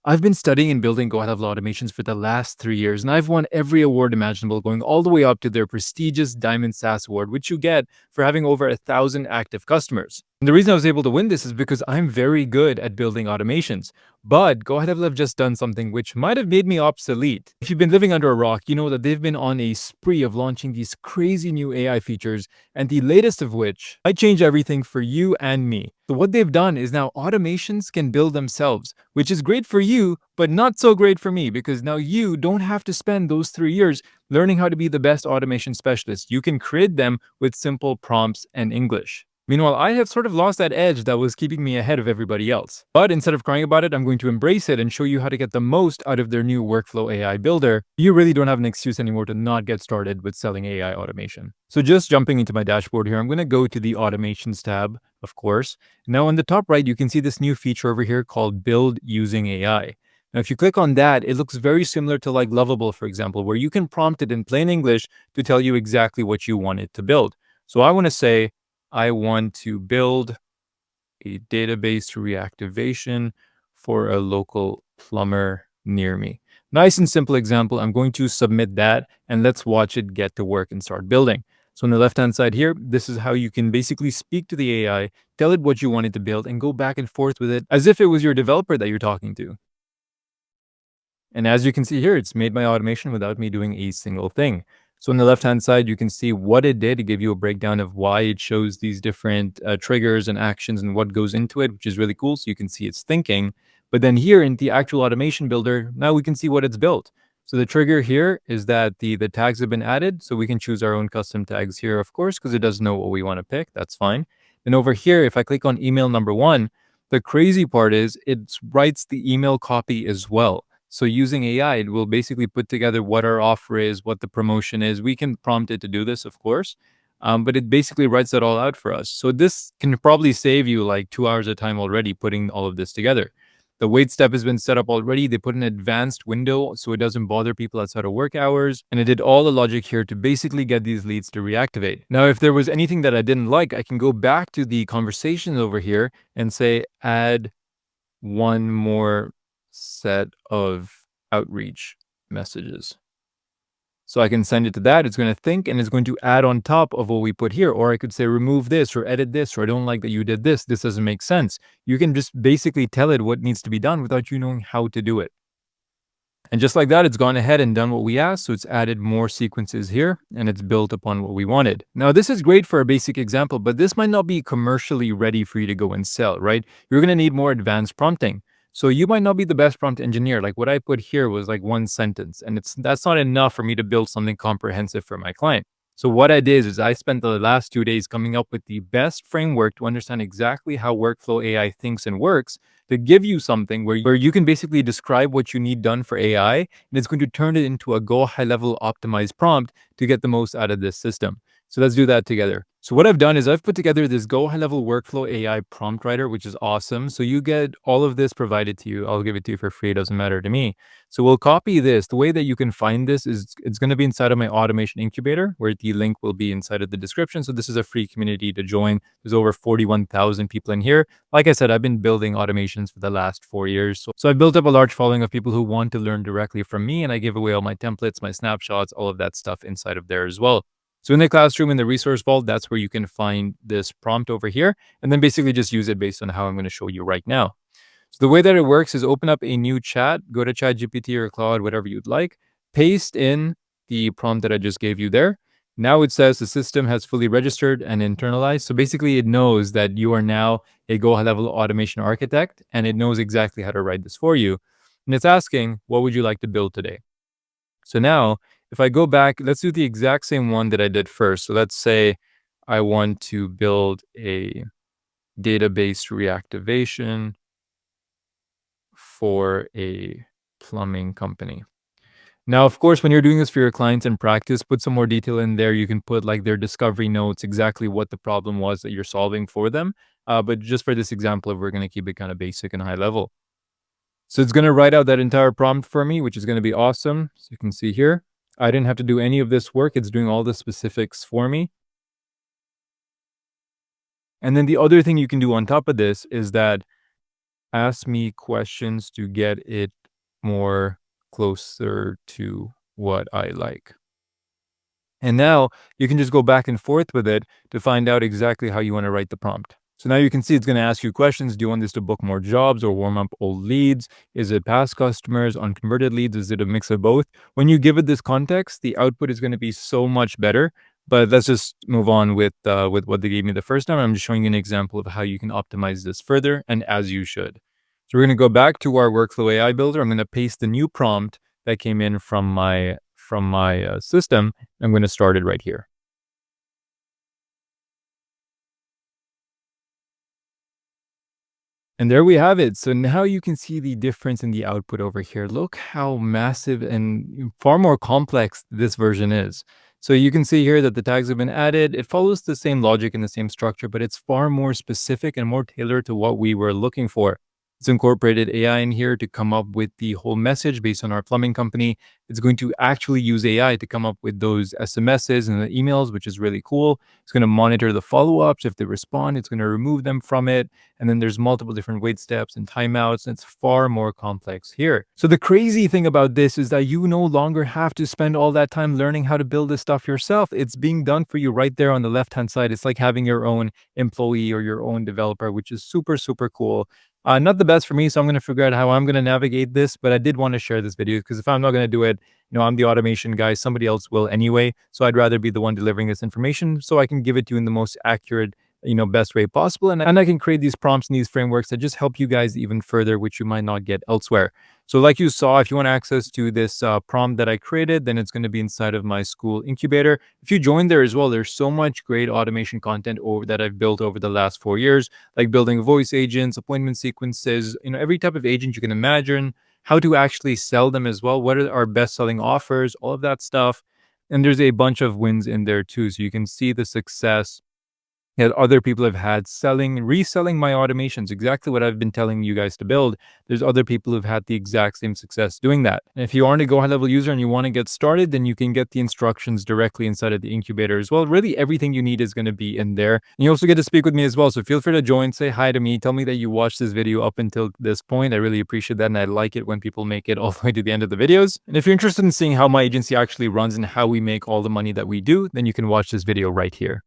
I've been studying and building GoHighLevel automations for the last 3 years, and I've won every award imaginable, going all the way up to their prestigious Diamond SaaS Award, which you get for having over 1,000 active customers. And the reason I was able to win this is because I'm very good at building automations. But GoHighLevel have just done something which might have made me obsolete. If you've been living under a rock, you know that they've been on a spree of launching these crazy new AI features, and the latest of which might change everything for you and me. So what they've done is now automations can build themselves, which is great for you, but not so great for me, because now you don't have to spend those 3 years learning how to be the best automation specialist. You can create them with simple prompts and English. Meanwhile, I have sort of lost that edge that was keeping me ahead of everybody else. But instead of crying about it, I'm going to embrace it and show you how to get the most out of their new workflow AI builder. You really don't have an excuse anymore to not get started with selling AI automation. So just jumping into my dashboard here, I'm going to go to the automations tab, of course. Now on the top right, you can see this new feature over here called Build Using AI. Now, if you click on that, it looks very similar to like Lovable, for example, where you can prompt it in plain English to tell you exactly what you want it to build. So I want to say, I want to build a database reactivation for a local plumber near me. Nice and simple example. I'm going to submit that, and let's watch it get to work and start building. So on the left-hand side here, this is how you can basically speak to the AI, tell it what you want it to build, and go back and forth with it as if it was your developer that you're talking to. And as you can see here, it's made my automation without me doing a single thing. So on the left-hand side, you can see what it did. It gave you a breakdown of why it shows these different triggers and actions and what goes into it, which is really cool. So you can see its thinking. But then here in the actual automation builder, now we can see what it's built. So the trigger here is that the tags have been added. So we can choose our own custom tags here, of course, because it doesn't know what we want to pick. That's fine. And over here, if I click on email number 1, the crazy part is it writes the email copy as well. So using AI, it will basically put together what our offer is, what the promotion is. We can prompt it to do this, of course, but it basically writes it all out for us. So this can probably save you like 2 hours of time already putting all of this together. The wait step has been set up already. They put an advanced window so it doesn't bother people outside of work hours. And it did all the logic here to basically get these leads to reactivate. Now, if there was anything that I didn't like, I can go back to the conversations over here and say, add one more set of outreach messages. So I can send it to that. It's going to think and it's going to add on top of what we put here. Or I could say remove this or edit this, or I don't like that you did this. This doesn't make sense. You can just basically tell it what needs to be done without you knowing how to do it. And just like that, it's gone ahead and done what we asked. So it's added more sequences here and it's built upon what we wanted. Now, this is great for a basic example, but this might not be commercially ready for you to go and sell, right? You're going to need more advanced prompting. So you might not be the best prompt engineer. Like what I put here was like one sentence, and that's not enough for me to build something comprehensive for my client. So what I did is I spent the last 2 days coming up with the best framework to understand exactly how workflow AI thinks and works, to give you something where you can basically describe what you need done for AI, and it's going to turn it into a GoHighLevel optimized prompt to get the most out of this system. So let's do that together. So what I've done is I've put together this GoHighLevel workflow AI prompt writer, which is awesome. So you get all of this provided to you. I'll give it to you for free. It doesn't matter to me. So we'll copy this. The way that you can find this is it's going to be inside of my automation incubator, where the link will be inside of the description. So this is a free community to join. There's over 41,000 people in here. Like I said, I've been building automations for the last 4 years. So I built up a large following of people who want to learn directly from me, and I give away all my templates, my snapshots, all of that stuff inside of there as well. So in the classroom, in the resource vault, that's where you can find this prompt over here, and then basically just use it based on how I'm going to show you right now. So the way that it works is open up a new chat, go to ChatGPT or Claude, whatever you'd like, paste in the prompt that I just gave you there. Now it says the system has fully registered and internalized. So basically it knows that you are now a GoHighLevel automation architect, and it knows exactly how to write this for you. And it's asking, what would you like to build today? So now if I go back, let's do the exact same one that I did first. So let's say I want to build a database reactivation for a plumbing company. Now, of course, when you're doing this for your clients in practice, put some more detail in there. You can put like their discovery notes, exactly what the problem was that you're solving for them. But just for this example, we're going to keep it kind of basic and high level. So it's going to write out that entire prompt for me, which is going to be awesome. So you can see here, I didn't have to do any of this work. It's doing all the specifics for me. And then the other thing you can do on top of this is that ask me questions to get it more closer to what I like. And now you can just go back and forth with it to find out exactly how you want to write the prompt. So now you can see it's going to ask you questions. Do you want this to book more jobs or warm up old leads? Is it past customers, unconverted leads? Is it a mix of both? When you give it this context, the output is going to be so much better. But let's just move on with what they gave me the first time. I'm just showing you an example of how you can optimize this further, and as you should. So we're going to go back to our workflow AI builder. I'm going to paste the new prompt that came in from my system. I'm going to start it right here. And there we have it. So now you can see the difference in the output over here. Look how massive and far more complex this version is. So you can see here that the tags have been added. It follows the same logic and the same structure, but it's far more specific and more tailored to what we were looking for. It's incorporated AI in here to come up with the whole message based on our plumbing company. It's going to actually use AI to come up with those SMSs and the emails, which is really cool. It's going to monitor the follow-ups. If they respond, it's going to remove them from it. And then there's multiple different wait steps and timeouts, and it's far more complex here. So the crazy thing about this is that you no longer have to spend all that time learning how to build this stuff yourself. It's being done for you right there on the left-hand side. It's like having your own employee or your own developer, which is super, super cool. Not the best for me, so I'm going to figure out how I'm going to navigate this, but I did want to share this video because if I'm not going to do it, I'm the automation guy, somebody else will anyway. So I'd rather be the one delivering this information so I can give it to you in the most accurate best way possible. And I can create these prompts and these frameworks that just help you guys even further, which you might not get elsewhere. So like you saw, if you want access to this prompt that I created, then it's going to be inside of my school incubator. If you join there as well, there's so much great automation content that I've built over the last 4 years, like building voice agents, appointment sequences, every type of agent you can imagine, how to actually sell them as well, what are our best selling offers, all of that stuff. And there's a bunch of wins in there too. So you can see the success that other people have had reselling my automations, exactly what I've been telling you guys to build. There's other people who've had the exact same success doing that. And if you aren't a GoHighLevel user and you want to get started, then you can get the instructions directly inside of the incubator as well. Really, everything you need is going to be in there. And you also get to speak with me as well. So feel free to join, say hi to me, tell me that you watched this video up until this point. I really appreciate that. And I like it when people make it all the way to the end of the videos. And if you're interested in seeing how my agency actually runs and how we make all the money that we do, then you can watch this video right here.